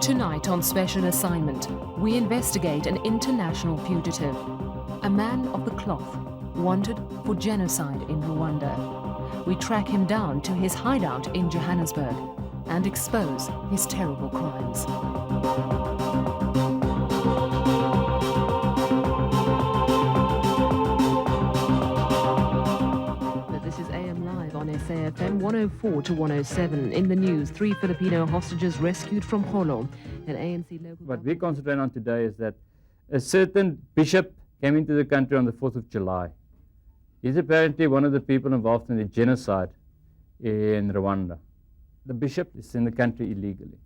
Tonight on Special Assignment, we investigate an international fugitive, a man of the cloth, wanted for genocide in Rwanda. We track him down to his hideout in Johannesburg and expose his terrible crimes. SAFM 104 to 107. In the news, 3 Filipino hostages rescued from Holo. An ANC local... What we concentrate on today is that a certain bishop came into the country on the 4th of July. He's apparently one of the people involved in the genocide in Rwanda. The bishop is in the country illegally.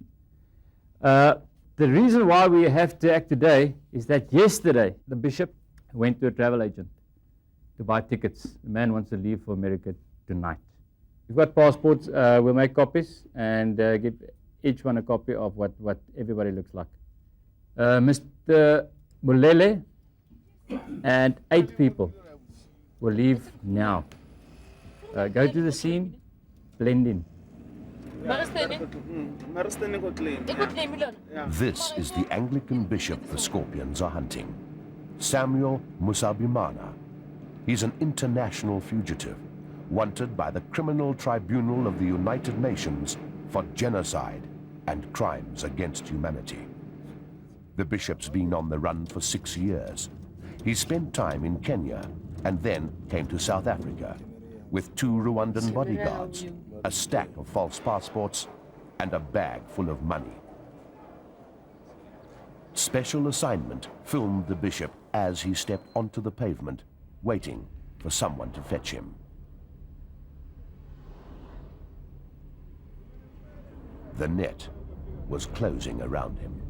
The reason why we have to act today is that yesterday the bishop went to a travel agent to buy tickets. The man wants to leave for America tonight. We've got passports, we'll make copies and give each one a copy of what everybody looks like. Mr. Mulele and 8 people will leave now. Go to the scene, blend in. This is the Anglican bishop the Scorpions are hunting, Samuel Musabyimana. He's an international fugitive, wanted by the Criminal Tribunal of the United Nations for genocide and crimes against humanity. The bishop's been on the run for 6 years. He spent time in Kenya and then came to South Africa with 2 Rwandan bodyguards, a stack of false passports, and a bag full of money. Special Assignment filmed the bishop as he stepped onto the pavement, waiting for someone to fetch him. The net was closing around him.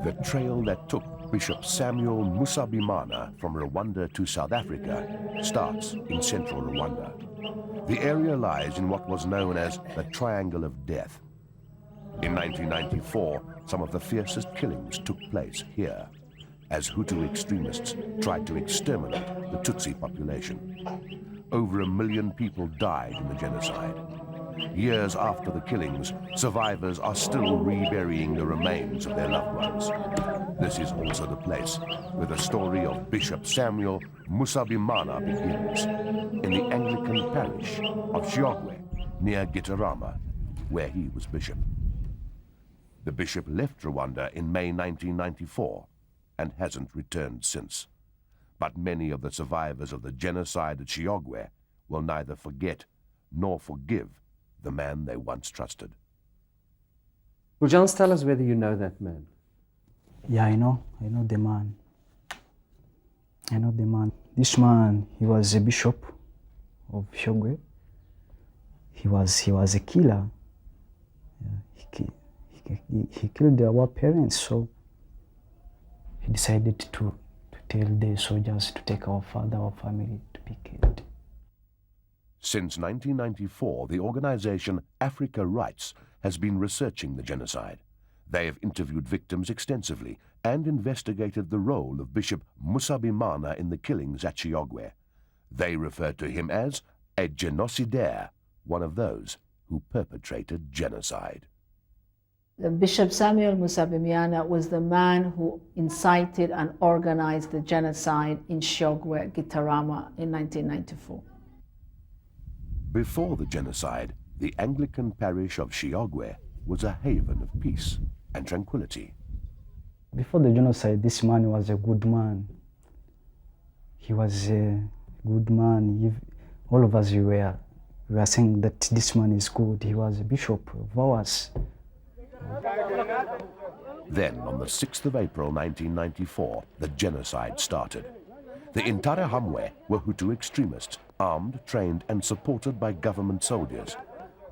The trail that took Bishop Samuel Musabyimana from Rwanda to South Africa starts in central Rwanda. The area lies in what was known as the Triangle of Death. In 1994, some of the fiercest killings took place here, as Hutu extremists tried to exterminate the Tutsi population. Over 1 million people died in the genocide. Years after the killings, survivors are still reburying the remains of their loved ones. This is also the place where the story of Bishop Samuel Musabyimana begins, in the Anglican parish of Chiogwe, near Gitarama, where he was bishop. The bishop left Rwanda in May 1994 and hasn't returned since. But many of the survivors of the genocide at Chiogwe will neither forget nor forgive the man they once trusted. Will John tell us whether you know that man? Yeah, I know the man. I know the man. This man, he was a bishop of Chiogwe. He was a killer. Yeah, he killed our parents, so he decided to tell the soldiers to take our father, our family to be killed. Since 1994, the organization Africa Rights has been researching the genocide. They have interviewed victims extensively and investigated the role of Bishop Musabyimana in the killings at Chiogwe. They refer to him as a genocidaire, one of those who perpetrated genocide. Bishop Samuel Musabyimana was the man who incited and organized the genocide in Chiogwe, Gitarama in 1994. Before the genocide, the Anglican parish of Chiogwe was a haven of peace and tranquility. Before the genocide, this man was a good man. He was a good man. All of us we were saying that this man is good. He was a bishop of ours. Then, on the 6th of April 1994, the genocide started. The Interahamwe were Hutu extremists, armed, trained, and supported by government soldiers.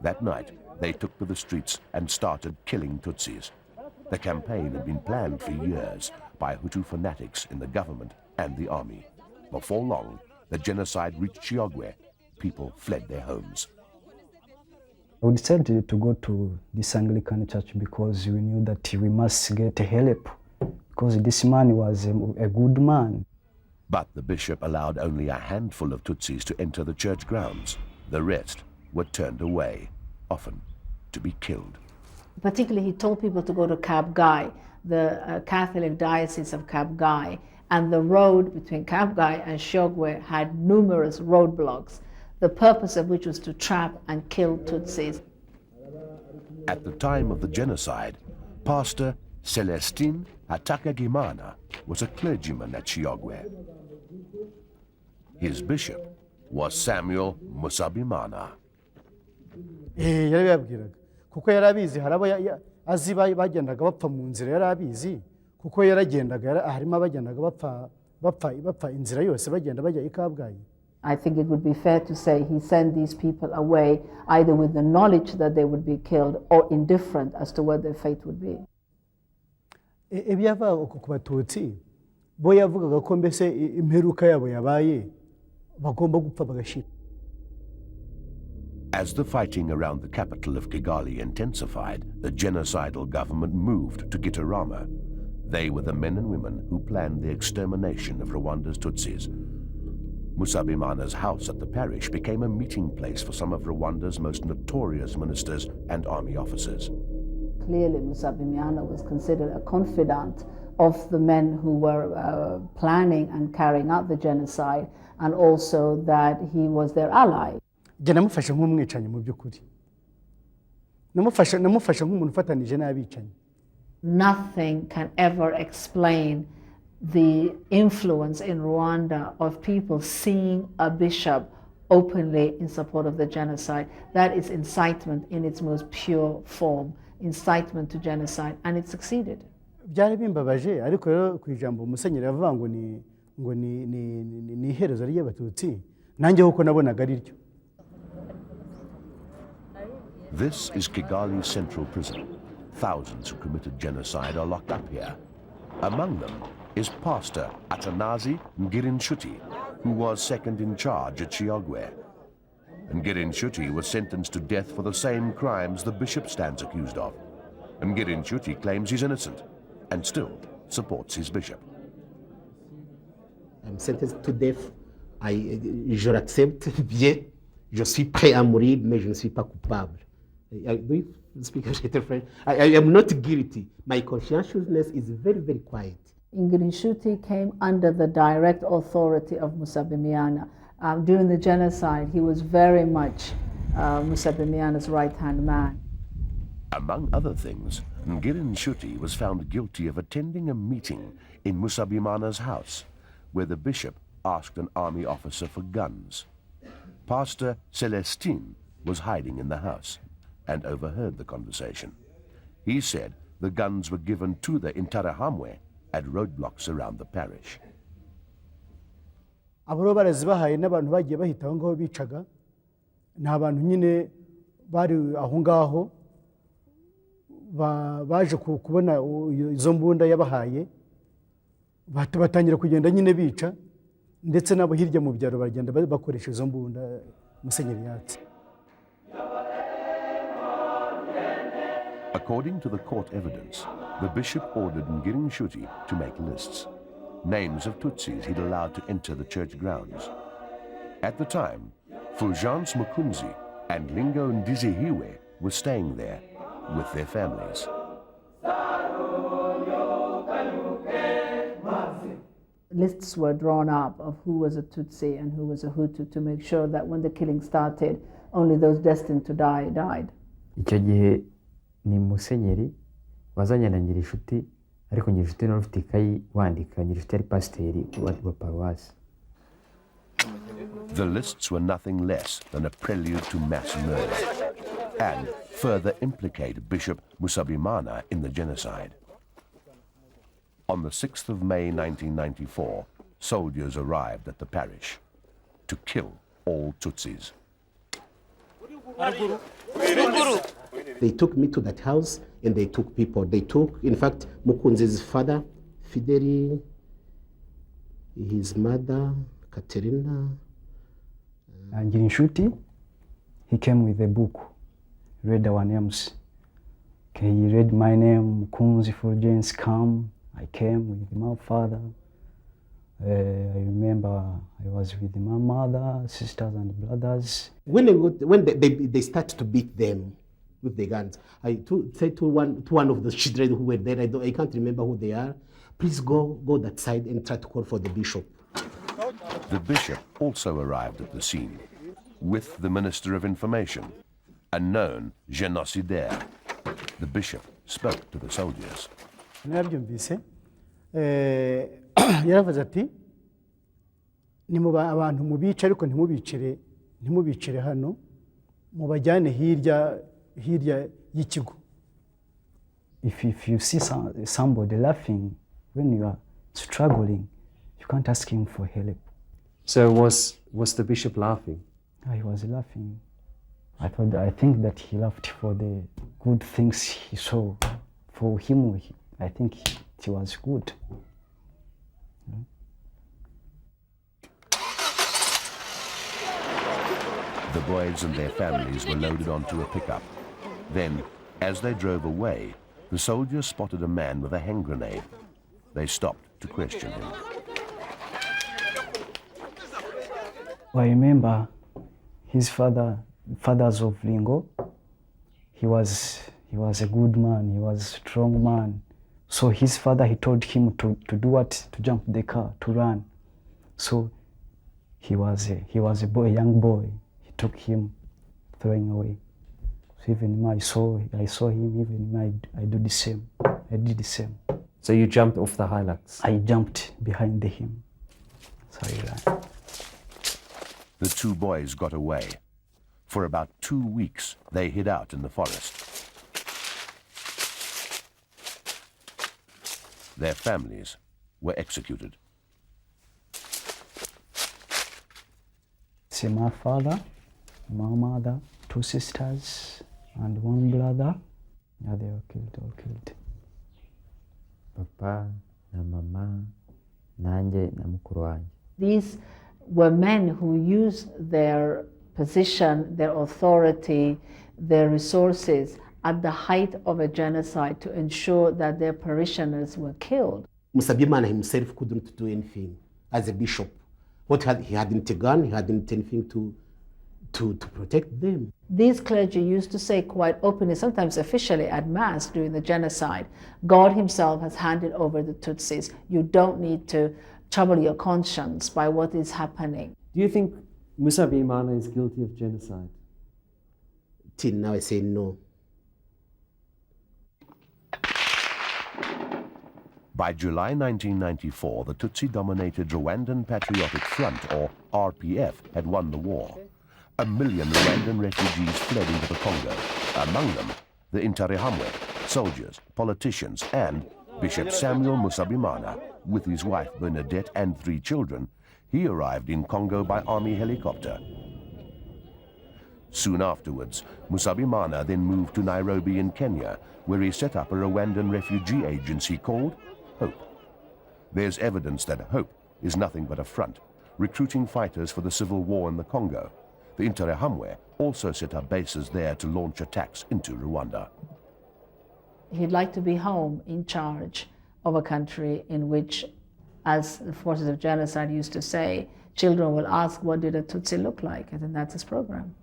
That night, they took to the streets and started killing Tutsis. The campaign had been planned for years by Hutu fanatics in the government and the army. Before long, the genocide reached Chiogwe. People fled their homes. We decided to go to this Anglican church because we knew that we must get help because this man was a good man. But the bishop allowed only a handful of Tutsis to enter the church grounds. The rest were turned away, often to be killed. Particularly, he told people to go to Kabgai, the Catholic Diocese of Kabgai, and the road between Kabgai and Shogwe had numerous roadblocks, the purpose of which was to trap and kill Tutsis. At the time of the genocide, Pastor Celestine Hatakagimana was a clergyman at Shiogwe. His bishop was Samuel Musabyimana. yarabibabwiraga kuko yarabizi harabo azi bagendaga bapfa mu nzira yarabizi kuko yaragendaga harimo abagendaga bapfa inzira yose bagenda bajya I Kabgayi. I think it would be fair to say he sent these people away either with the knowledge that they would be killed or indifferent as to what their fate would be. Ebyava ku Batutsi bo yavugaga ko mbese imperuka yabo yabaye bagomba gupfa bagashira. As the fighting around the capital of Kigali intensified, the genocidal government moved to Gitarama. They were the men and women who planned the extermination of Rwanda's Tutsis. Musabyimana's house at the parish became a meeting place for some of Rwanda's most notorious ministers and army officers. Clearly, Musabyimana was considered a confidant of the men who were planning and carrying out the genocide, and also that he was their ally. Namufasha nk'umwicanyi mu by'ukuri. Namufasha nk'umuntu ufatanije n'abicanyi. Nothing can ever explain the influence in Rwanda of people seeing a bishop openly in support of the genocide. That is incitement in its most pure form, incitement to genocide, and it succeeded. Byari bimbabaje ariko rero ku ijambo Musenyeri avuga ngo ni iherezo ry'Abatutsi nanjye uko nabonaga ari ryo. This is Kigali's central prison. Thousands who committed genocide are locked up here. Among them is Pastor Atanazi Ngirinshuti, who was second in charge at Shiogwe. Ngirinshuti was sentenced to death for the same crimes the bishop stands accused of. Ngirinshuti claims he's innocent and still supports his bishop. I'm sentenced to death. Je l'accepte bien. Je suis prêt à mourir, mais je ne suis pas coupable. Do you speak French? I am not guilty. My conscientiousness is very, very quiet. Ngirinshuti came under the direct authority of Musabyimana. During the genocide, he was very much Musabyimana's right-hand man. Among other things, Ngirinshuti was found guilty of attending a meeting in Musabyimana's house, where the bishop asked an army officer for guns. Pastor Celestine was hiding in the house and overheard the conversation. He said the guns were given to the Interahamwe at roadblocks around the parish. Abaro barazibahaye n'abantu bagiye bahita aho ngaho bicaga nta bantu nyine bari aho ngaho baje kubona izo mbunda yabahaye batangira kugenda nyine bica ndetse nabo hirya mu byaro bagenda bakoresha izo mbunda Musenyeri yatse. According to the court evidence, the bishop ordered Ngirinshuti to make lists, names of Tutsis he'd allowed to enter the church grounds. At the time, Fulgence MUKUNZI and LINGO NDIZIHIWE were staying there with their families. Lists were drawn up of who was a Tutsi and who was a Hutu to make sure that when the killing started, only those destined to die died. Icyo gihe ni Musenyeri wazanye na Ngirinshuti ariko Ngirinshuti nawe ufite ikayi wandika. Ngirinshuti ari pasiteri wa paruwasi. The lists were nothing less than a prelude to mass murder and further implicate Bishop Musabyimana in the genocide. On the 6th of May 1994, soldiers arrived at the parish to kill all Tutsis. They took me to that house and they took people. They took, in fact, Mukunzi's father, Fideli, his mother, Katerina. And Ngirinshuti, he came with a book read our names. Okay, he read my name, MUKUNZI, FULGENCE, come. I came with my father. I remember I was with my mother, sisters and brothers. When they start to beat them with the guns, I said to one of the children who were there, I can't remember who they are, please go that side and try to call for the bishop. The bishop also arrived at the scene with the Minister of Information, a known genocidaire. The bishop spoke to the soldiers. Nabyumvise yaravuze ati abantu mubice ariko ntimubicire hano mubajyane hirya y'ikigo. If you see somebody laughing when you are struggling, you can't ask him for help. So was the bishop laughing? He was laughing. I think that he laughed for the good things he saw. For him, I think it was good. The boys and their families were loaded onto a pickup. Then, as they drove away, the soldiers spotted a man with a hand grenade. They stopped to question him. I remember his fathers of LINGO. He was a good man, he was a strong man. So his father, he told him to do what? To jump the car, to run. So he was a boy, young boy. He took him, throwing away. So even I saw him, even I do the same. I did the same. So you jumped off the Hilux? I jumped behind him. So I ran. The two boys got away. For about 2 weeks, they hid out in the forest. Their families were executed. See my father, my mother, 2 sisters, and 1 brother. Yeah, they were all killed. Papa na mama nanje na mukuru wanjye. These were men who used their position, their authority, their resources at the height of a genocide to ensure that their parishioners were killed. Musabyimana himself couldn't do anything as a bishop. He hadn't a gun, he hadn't anything to protect them. These clergy used to say quite openly, sometimes officially at Mass during the genocide, God himself has handed over the Tutsis. You don't need to trouble your conscience by what is happening. Do you think Musabyimana is guilty of genocide? Till now I say no. By July 1994, the Tutsi-dominated Rwandan Patriotic Front, or RPF, had won the war. 1 million Rwandan refugees fled into the Congo. Among them, the Interahamwe, soldiers, politicians, and Bishop Samuel Musabyimana. With his wife Bernadette and 3 children, he arrived in Congo by army helicopter. Soon afterwards, Musabyimana then moved to Nairobi in Kenya, where he set up a Rwandan refugee agency called HOPE. There's evidence that HOPE is nothing but a front, recruiting fighters for the civil war in the Congo. The Interahamwe also set up bases there to launch attacks into Rwanda. He'd like to be home in charge of a country in which, as the forces of genocide used to say, children will ask, what did a Tutsi look like? And then that's his program.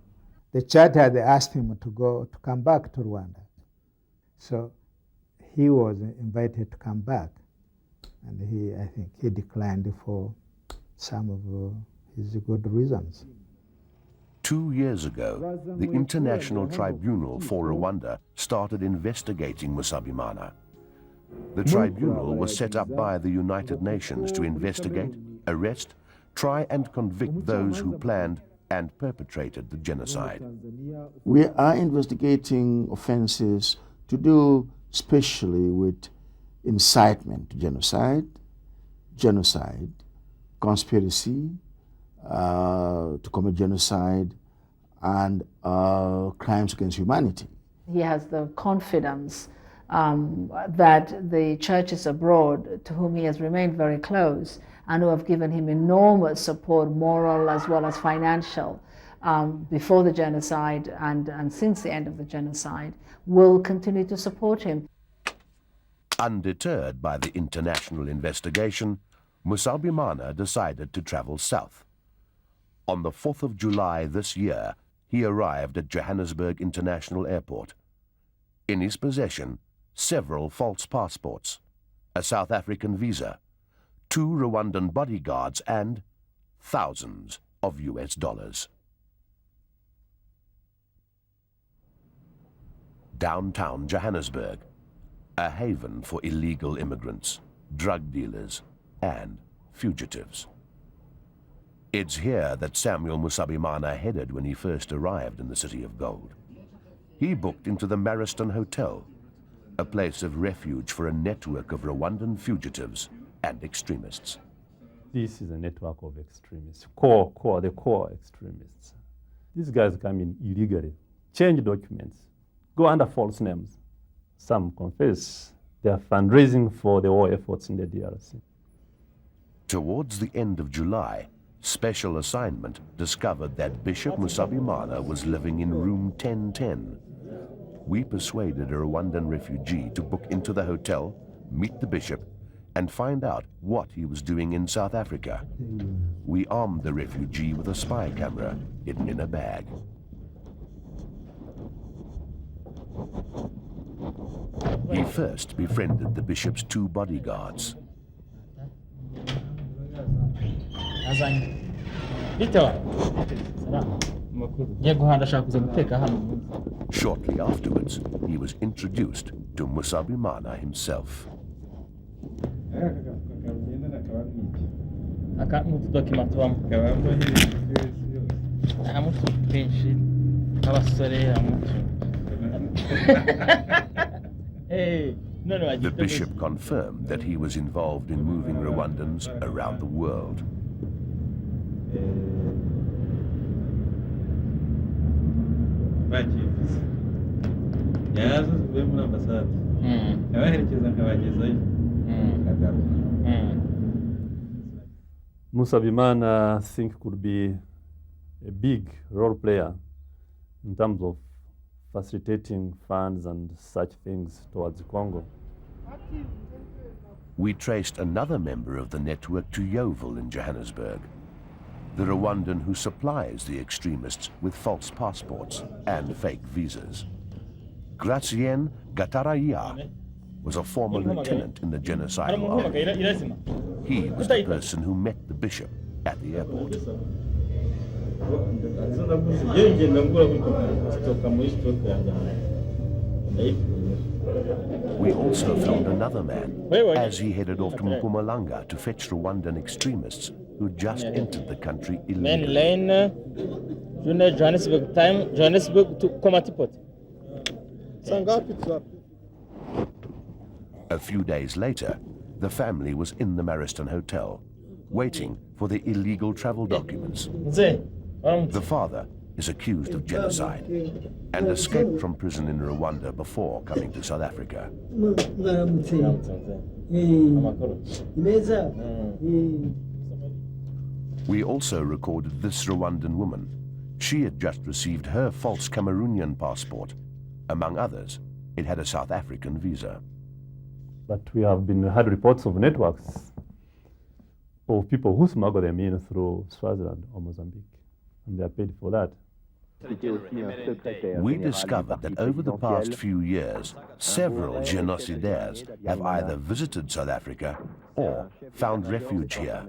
The church had asked him to come back to Rwanda. So he was invited to come back. And I think he declined for some of his good reasons. 2 years ago, the International Tribunal for Rwanda started investigating Musabyimana. The tribunal was set up by the United Nations to investigate, arrest, try and convict those who planned and perpetrated the genocide. We are investigating offenses to do especially with incitement to genocide, conspiracy to commit genocide, and crimes against humanity. He has the confidence that the churches abroad, to whom he has remained very close, and who have given him enormous support, moral as well as financial, before the genocide and since the end of the genocide, will continue to support him. Undeterred by the international investigation, Musabyimana decided to travel south. On the 4th of July this year, he arrived at Johannesburg International Airport. In his possession, several false passports, a South African visa, 2 Rwandan bodyguards, and thousands of US dollars. Downtown Johannesburg, a haven for illegal immigrants, drug dealers, and fugitives. It's here that Samuel Musabyimana headed when he first arrived in the City of Gold. He booked into the Mariston Hotel, a place of refuge for a network of Rwandan fugitives and extremists. This is a network of extremists, the core extremists. These guys come in illegally, change documents, go under false names. Some confess they are fundraising for the war efforts in the DRC. Towards the end of July, Special Assignment discovered that Bishop Musabyimana was living in room 1010. We persuaded a Rwandan refugee to book into the hotel, meet the bishop, and find out what he was doing in South Africa. We armed the refugee with a spy camera hidden in a bag. He first befriended the bishop's 2 bodyguards. Shortly afterwards, he was introduced to Musabyimana himself. The bishop confirmed that he was involved in moving Rwandans around the world. Musabyimana, I think, could be a big role player in terms of facilitating funds and such things towards Congo. We traced another member of the network to Yeovil in Johannesburg, the Rwandan who supplies the extremists with false passports and fake visas. Gratien Gataraia was a former lieutenant in the genocidal army. He was the person who met the bishop at the airport. We also found another man as he headed off to Mpumalanga to fetch Rwandan extremists who just entered the country illegally. Johannesburg time, Johannesburg to Komatipot. A few days later, the family was in the Mariston Hotel, waiting for the illegal travel documents. The father is accused of genocide and escaped from prison in Rwanda before coming to South Africa. We also recorded this Rwandan woman. She had just received her false Cameroonian passport. Among others, it had a South African visa. But we have had reports of networks of people who smuggle them in through Swaziland or Mozambique, and they are paid for that. We discovered that over the past few years, several genocidaires have either visited South Africa or found refuge here.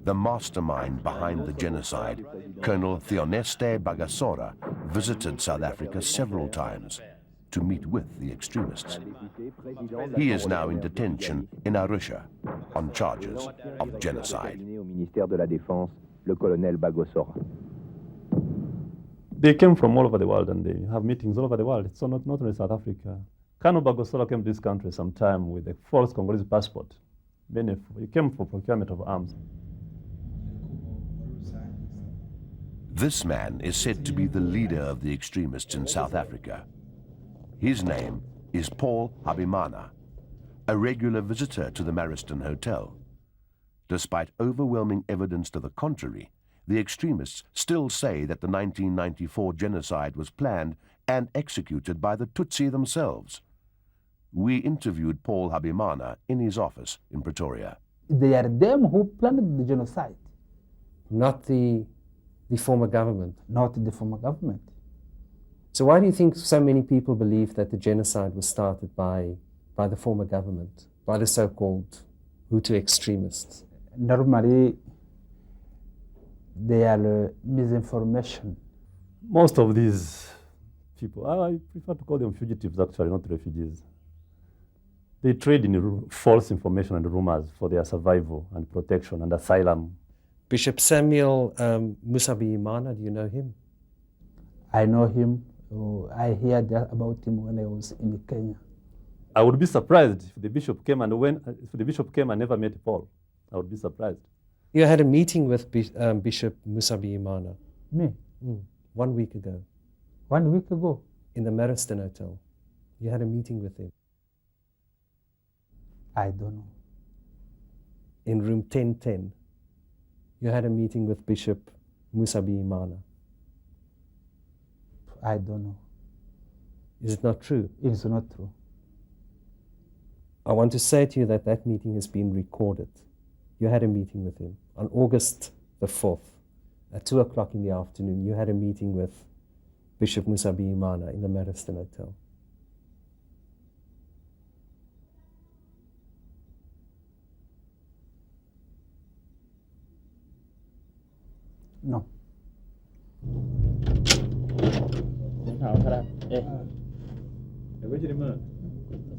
The mastermind behind the genocide, Colonel Theoneste Bagasora, visited South Africa several times to meet with the extremists. He is now in detention in Arusha on charges of genocide. They came from all over the world and they have meetings all over the world. So not only South Africa. Colonel Bagasora came to this country sometime with a false Congolese passport. He came for procurement of arms. This man is said to be the leader of the extremists in South Africa. His name is Paul HABIMANA, a regular visitor to the Mariston Hotel. Despite overwhelming evidence to the contrary, the extremists still say that the 1994 genocide was planned and executed by the Tutsi themselves. We interviewed Paul HABIMANA in his office in Pretoria. They are them who planned the genocide. Not the former government? Not the former government. So why do you think so many people believe that the genocide was started by the former government, by the so-called Hutu extremists? Normally, they are misinformation. Most of these people, I prefer to call them fugitives actually, not refugees. They trade in false information and rumors for their survival and protection and asylum. Bishop Samuel Musabyimana, do you know him? I know him. I heard about him when I was in Kenya. I would be surprised if the bishop came and never met Paul. I would be surprised. You had a meeting with Bishop Musabyimana. Me? 1 week ago. 1 week ago? In the Mariston Hotel. You had a meeting with him. I don't know. In room 1010. You had a meeting with Bishop Musabyimana. I don't know. Is it not true? It is not true. I want to say to you that that meeting has been recorded. You had a meeting with him on August the 4th at 2 o'clock in the afternoon. You had a meeting with Bishop Musabyimana in the Mariston Hotel. No.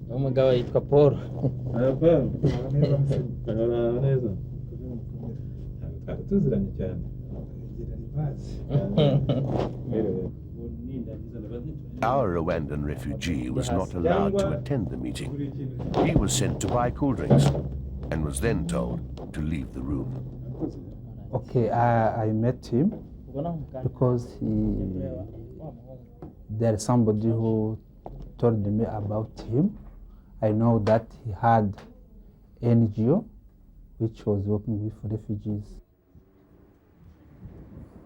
Umugabo yitwa Paul. Tuziranye cyane. Our Rwandan refugee was not allowed to attend the meeting. He was sent to buy cool drinks and was then told to leave the room. Okay, I met him because there's somebody who told me about him. I know that he had NGO which was working with refugees.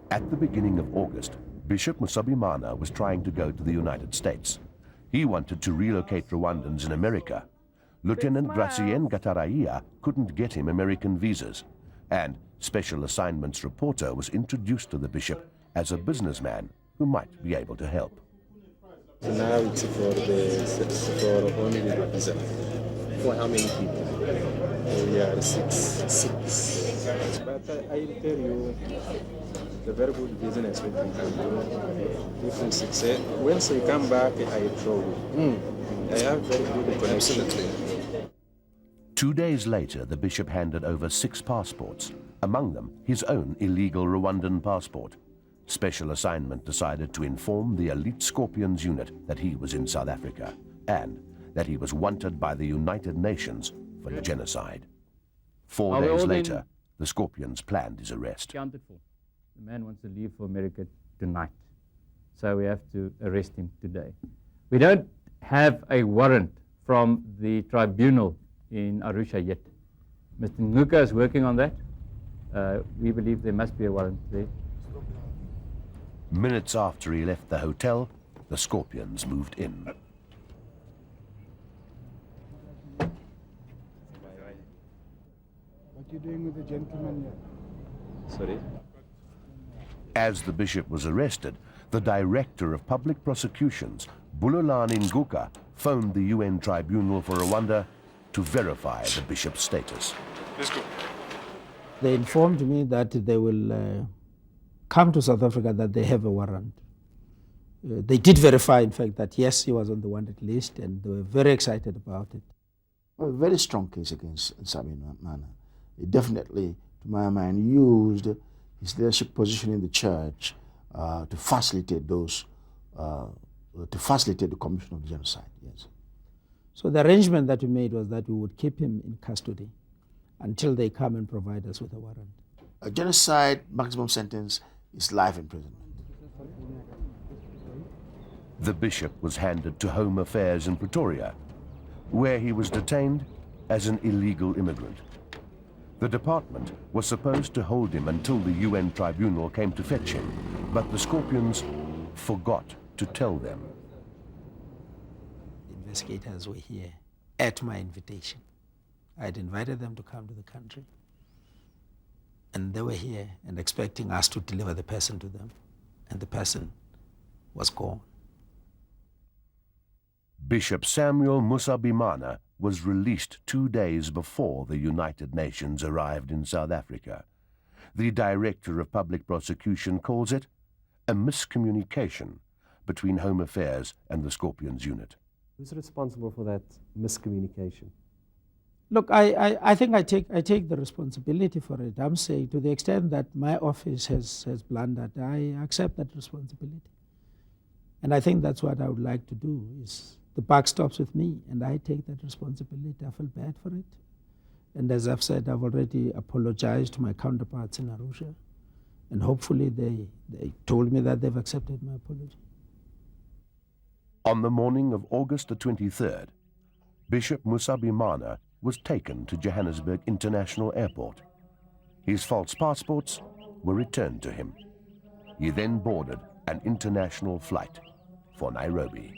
At the beginning of August, Bishop Musabyimana was trying to go to the United States. He wanted to relocate Rwandans in America. Lieutenant Gracien Gataraia couldn't get him American visas, and Special Assignments reporter was introduced to the bishop as a businessman who might be able to help. Now it's for only the visa. For how many people? We are six. But I'll tell you, the very good business we can do. If we succeed, once we come back, I show you. I have very good connection. 2 days later, the bishop handed over 6 passports, among them his own illegal Rwandan passport. Special Assignment decided to inform the elite Scorpions unit that he was in South Africa and that he was wanted by the United Nations for the genocide. 4 days later, the Scorpions planned his arrest. Counted for. The man wants to leave for America tonight, so we have to arrest him today. We don't have a warrant from the tribunal in Arusha yet. Mr. Nguka is working on that. We believe there must be a warrant there. Minutes after he left the hotel, the Scorpions moved in. What are you doing with the gentleman here? Sorry? As the bishop was arrested, the director of public prosecutions, Bulelani Nguka, phoned the UN Tribunal for Rwanda to verify the bishop's status. Let's go. They informed me that they will come to South Africa, that they have a warrant. They did verify, in fact, that yes, he was on the wanted list, and they were very excited about it. A very strong case against Musabyimana. He definitely, to my mind, used his leadership position in the church to facilitate those, to facilitate the commission of genocide. Yes. So the arrangement that we made was that we would keep him in custody until they come and provide us with a warrant. A genocide maximum sentence is life imprisonment. The bishop was handed to Home Affairs in Pretoria, where he was detained as an illegal immigrant. The department was supposed to hold him until the UN tribunal came to fetch him, but the Scorpions forgot to tell them. Investigators were here at my invitation. I had invited them to come to the country, and they were here and expecting us to deliver the person to them, and the person was gone. Bishop Samuel Musabyimana was released 2 days before the United Nations arrived in South Africa. The Director of Public Prosecution calls it a miscommunication between Home Affairs and the Scorpions unit. Who's responsible for that miscommunication? Look, I think I take the responsibility for it. I'm saying to the extent that my office has blundered, I accept that responsibility. And I think that's what I would like to do, is the buck stops with me, and I take that responsibility. I feel bad for it. And as I've said, I've already apologized to my counterparts in Arusha, and hopefully they told me that they've accepted my apology. On the morning of August the 23rd, Bishop Musabyimana was taken to Johannesburg International Airport. His false passports were returned to him. He then boarded an international flight for Nairobi.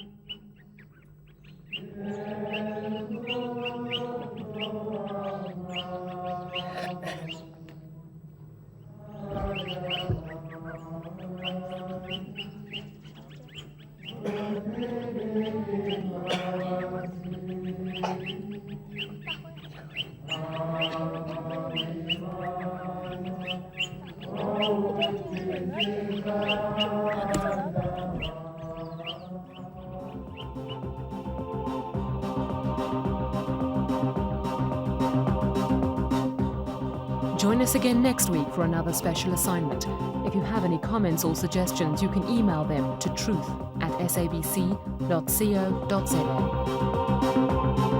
Join us again next week for another special assignment. If you have any comments or suggestions, you can email them to truth@sabc.co.za.